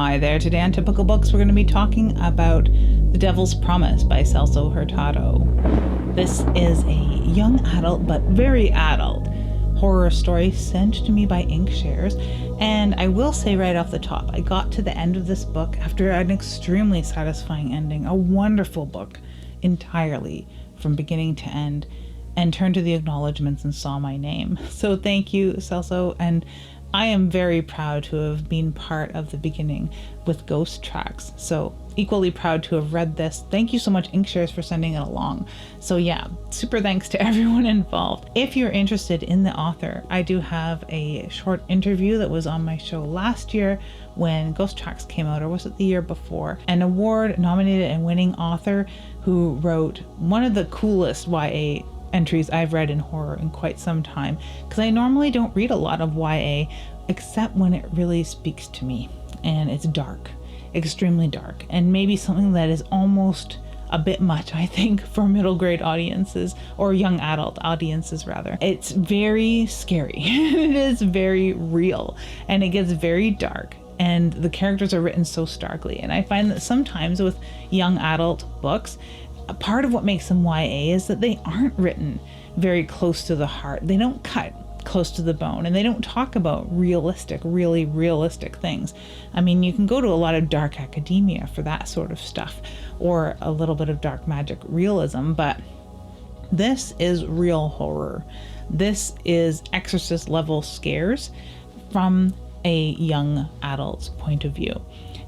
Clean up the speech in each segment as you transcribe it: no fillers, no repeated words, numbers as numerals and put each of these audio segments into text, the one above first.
Hi there, today on Typical Books we're going to be talking about The Devil's Promise by Celso Hurtado. This is a young adult, but very adult, horror story sent to me by Inkshares, and I will say right off the top, I got to the end of this book after an extremely satisfying ending, a wonderful book entirely from beginning to end, and turned to the acknowledgements and saw my name. So thank you, Celso, and I am very proud to have been part of the beginning with Ghost Tracks. So equally proud to have read this. Thank you so much, Inkshares, for sending it along. So yeah, super thanks to everyone involved. If you're interested in the author, I do have a short interview that was on my show last year when Ghost Tracks came out, or was it the year before? An award nominated and winning author who wrote one of the coolest YA entries I've read in horror in quite some time, because I normally don't read a lot of YA except when it really speaks to me and it's dark, extremely dark, and maybe something that is almost a bit much, I think, for middle grade audiences, or young adult audiences rather. It's very scary. It is very real, and it gets very dark, and the characters are written so starkly. And I find that sometimes with young adult books, a part of what makes them YA is that they aren't written very close to the heart. They don't cut close to the bone, and they don't talk about really realistic things. I mean, you can go to a lot of dark academia for that sort of stuff, or a little bit of dark magic realism, but this is real horror. This is Exorcist level scares from a young adult's point of view.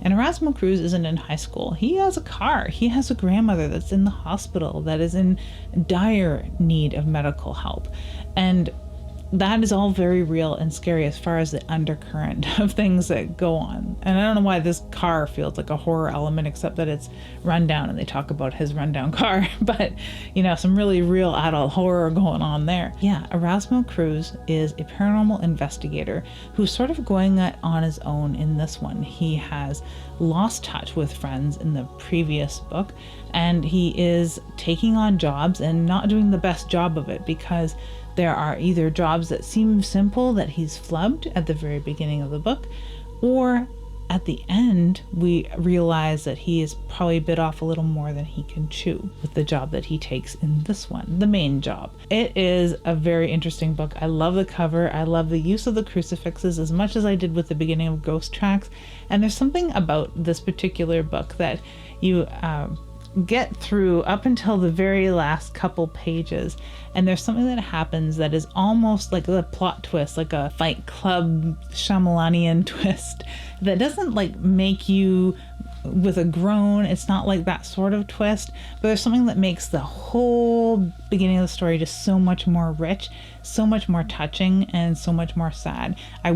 And Erasmo Cruz isn't in high school. He has a car. He has a grandmother that's in the hospital, that is in dire need of medical help. And that is all very real and scary as far as the undercurrent of things that go on. And I don't know why this car feels like a horror element, except that it's rundown and they talk about his rundown car. But, you know, some really real adult horror going on there. Yeah, Erasmo Cruz is a paranormal investigator who's sort of going it on his own in this one. He has lost touch with friends in the previous book, and he is taking on jobs and not doing the best job of it, because there are either jobs that seem simple that he's flubbed at the very beginning of the book, or at the end we realize that he is probably bit off a little more than he can chew with the job that he takes in this one, the main job. It is a very interesting book. I love the cover. I love the use of the crucifixes as much as I did with the beginning of Ghost Tracks. And there's something about this particular book that you get through up until the very last couple pages, and there's something that happens that is almost like a plot twist, like a Fight Club Shyamalanian twist, that doesn't like make you with a groan. It's not like that sort of twist, but there's something that makes the whole beginning of the story just so much more rich, so much more touching, and so much more sad. I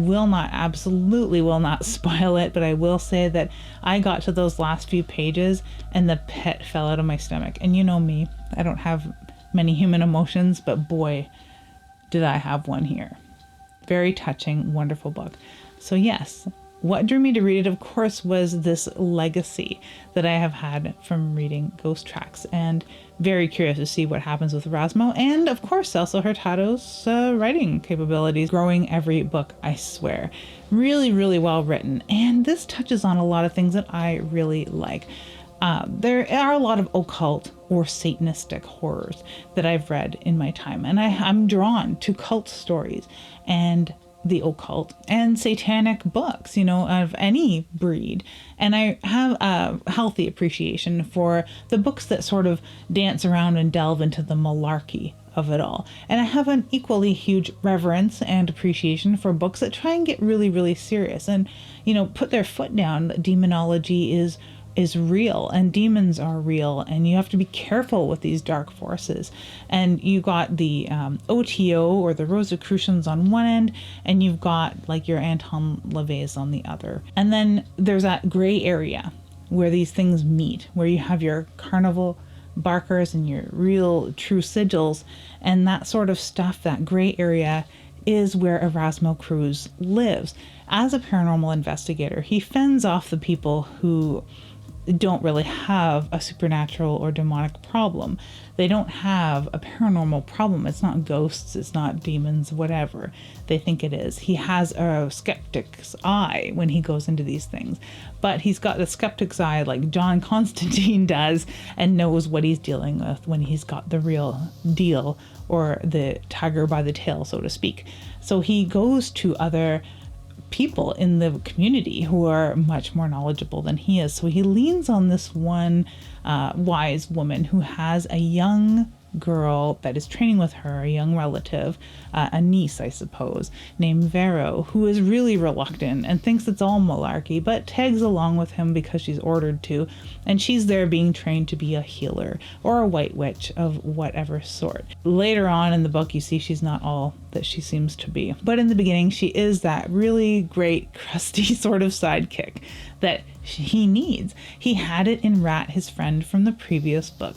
absolutely will not spoil it, but I will say that I got to those last few pages and the pit fell out of my stomach. And you know me, I don't have many human emotions, but boy, did I have one here. Very touching, wonderful book. So yes, what drew me to read it, of course, was this legacy that I have had from reading Ghost Tracks, and very curious to see what happens with Erasmo, and of course Celso Hurtado's writing capabilities, growing every book, I swear. Really well written, and this touches on a lot of things that I really like. There are a lot of occult or Satanistic horrors that I've read in my time, and I'm drawn to cult stories and the occult and satanic books, you know, of any breed. And I have a healthy appreciation for the books that sort of dance around and delve into the malarkey of it all. And I have an equally huge reverence and appreciation for books that try and get really serious and, you know, put their foot down that demonology is real and demons are real, and you have to be careful with these dark forces. And you got the OTO, or the Rosicrucians, on one end, and you've got like your Anton LaVey's on the other. And then there's that gray area where these things meet, where you have your carnival barkers and your real true sigils, and that sort of stuff. That gray area is where Erasmo Cruz lives. As a paranormal investigator, he fends off the people who don't really have a supernatural or demonic problem. They don't have a paranormal problem. It's not ghosts, it's not demons, whatever they think it is. He has a skeptic's eye when he goes into these things, but he's got the skeptic's eye like John Constantine does, and knows what he's dealing with when he's got the real deal, or the tiger by the tail, so to speak. So he goes to other people in the community who are much more knowledgeable than he is. So he leans on this one wise woman who has a young girl that is training with her, a young relative, a niece, I suppose, named Vero, who is really reluctant and thinks it's all malarkey, but tags along with him because she's ordered to, and she's there being trained to be a healer or a white witch of whatever sort. Later on in the book, you see she's not all that she seems to be, but in the beginning, she is that really great, crusty sort of sidekick that he needs. He had it in Rat, his friend from the previous book.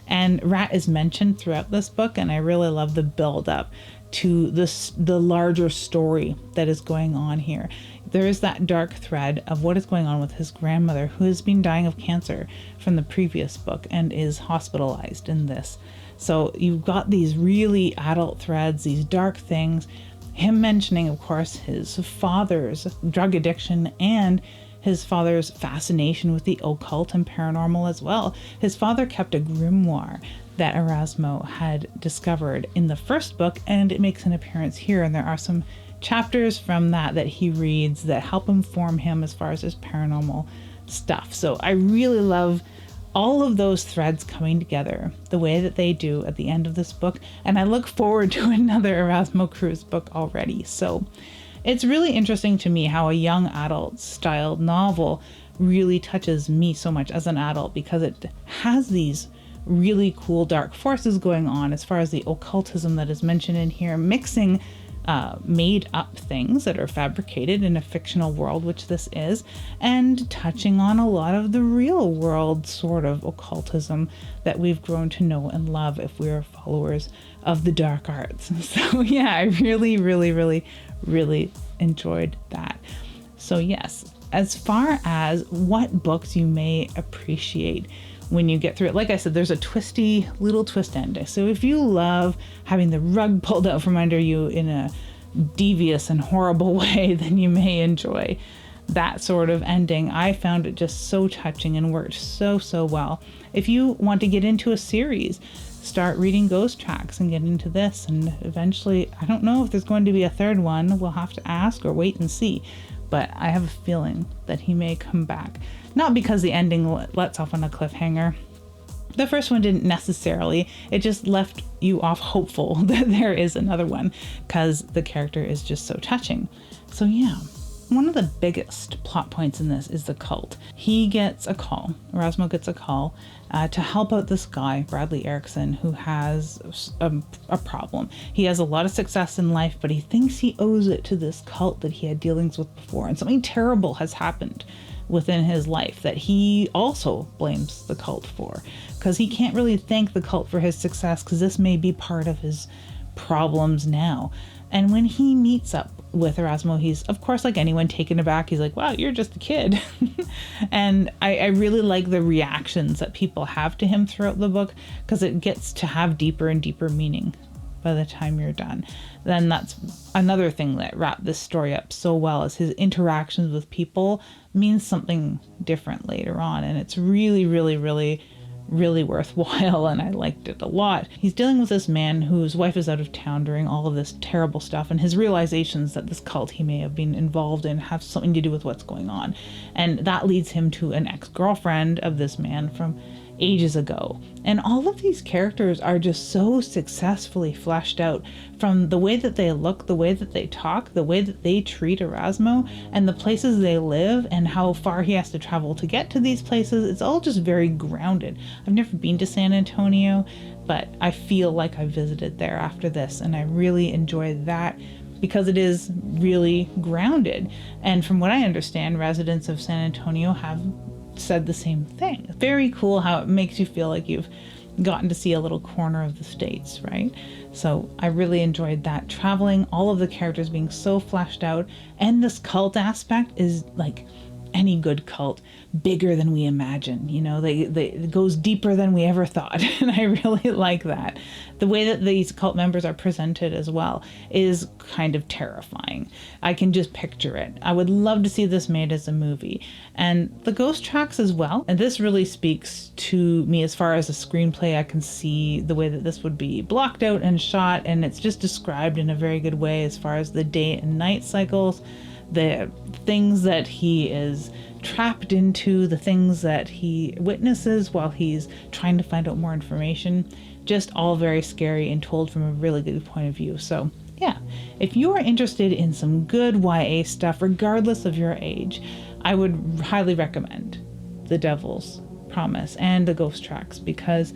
And Rat is mentioned throughout this book, and I really love the build up to the larger story that is going on here. There is that dark thread of what is going on with his grandmother, who has been dying of cancer from the previous book and is hospitalized in this. So you've got these really adult threads, these dark things, him mentioning, of course, his father's drug addiction and his father's fascination with the occult and paranormal as well. His father kept a grimoire that Erasmo had discovered in the first book, and it makes an appearance here. And there are some chapters from that he reads that help inform him as far as his paranormal stuff. So I really love all of those threads coming together the way that they do at the end of this book. And I look forward to another Erasmo Cruz book already. So it's really interesting to me how a young adult styled novel really touches me so much as an adult, because it has these really cool dark forces going on as far as the occultism that is mentioned in here, mixing made up things that are fabricated in a fictional world, which this is, and touching on a lot of the real world sort of occultism that we've grown to know and love if we're followers of the dark arts. So yeah, I really, really, really, really enjoyed that. So yes, as far as what books you may appreciate when you get through it, like I said, there's a twisty little twist ending. So if you love having the rug pulled out from under you in a devious and horrible way, then you may enjoy that sort of ending. I found it just so touching and worked so well. If you want to get into a series, start reading Ghost Tracks and get into this, and eventually, I don't know if there's going to be a third one. We'll have to ask or wait and see, but I have a feeling that he may come back. Not because the ending lets off on a cliffhanger. The first one didn't necessarily. It just left you off hopeful that there is another one, because the character is just so touching. So yeah, one of the biggest plot points in this is the cult. He gets a call, Erasmo gets a call to help out this guy, Bradley Erickson, who has a problem. He has a lot of success in life, but he thinks he owes it to this cult that he had dealings with before, and something terrible has happened within his life that he also blames the cult for, because he can't really thank the cult for his success, because this may be part of his problems now. And when he meets up with Erasmo, he's, of course, like anyone, taken aback. He's like, wow, you're just a kid. And I really like the reactions that people have to him throughout the book, because it gets to have deeper and deeper meaning by the time you're done. Then that's another thing that wrapped this story up so well, is his interactions with people means something different later on. And it's really, really, really, really worthwhile, and I liked it a lot. He's dealing with this man whose wife is out of town during all of this terrible stuff, and his realizations that this cult he may have been involved in have something to do with what's going on. And that leads him to an ex-girlfriend of this man from ages ago. And all of these characters are just so successfully fleshed out, from the way that they look, the way that they talk, the way that they treat Erasmo, and the places they live, and how far he has to travel to get to these places. It's all just very grounded. I've never been to San Antonio, but I feel like I visited there after this, and I really enjoy that, because it is really grounded. And from what I understand, residents of San Antonio have said the same thing. Very cool how it makes you feel like you've gotten to see a little corner of the States, right? So I really enjoyed that. Traveling, all of the characters being so fleshed out, and this cult aspect is like any good cult, bigger than we imagine. You know, it goes deeper than we ever thought. And I really like that. The way that these cult members are presented as well is kind of terrifying. I can just picture it. I would love to see this made as a movie. And the ghost tracks as well. And this really speaks to me as far as a screenplay. I can see the way that this would be blocked out and shot, and it's just described in a very good way as far as the day and night cycles, the things that he is trapped into, the things that he witnesses while he's trying to find out more information. Just all very scary and told from a really good point of view. So yeah, if you are interested in some good YA stuff, regardless of your age, I would highly recommend The Devil's Promise and The Ghost Tracks, because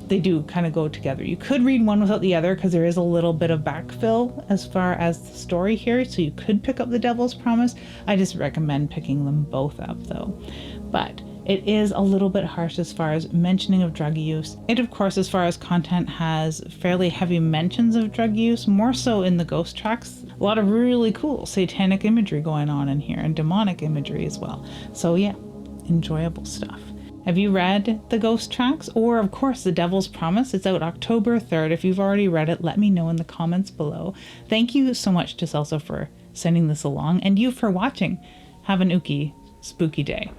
they do kind of go together. You could read one without the other because there is a little bit of backfill as far as the story here, so you could pick up The Devil's Promise. I just recommend picking them both up though. But it is a little bit harsh as far as mentioning of drug use. It, of course, as far as content, has fairly heavy mentions of drug use, more so in the Ghost Tracks. A lot of really cool satanic imagery going on in here, and demonic imagery as well. So yeah, enjoyable stuff. Have you read The Ghost Tracks? Or, of course, The Devil's Promise? It's out October 3rd. If you've already read it, let me know in the comments below. Thank you so much to Celso for sending this along, and you for watching. Have an ooky, spooky day.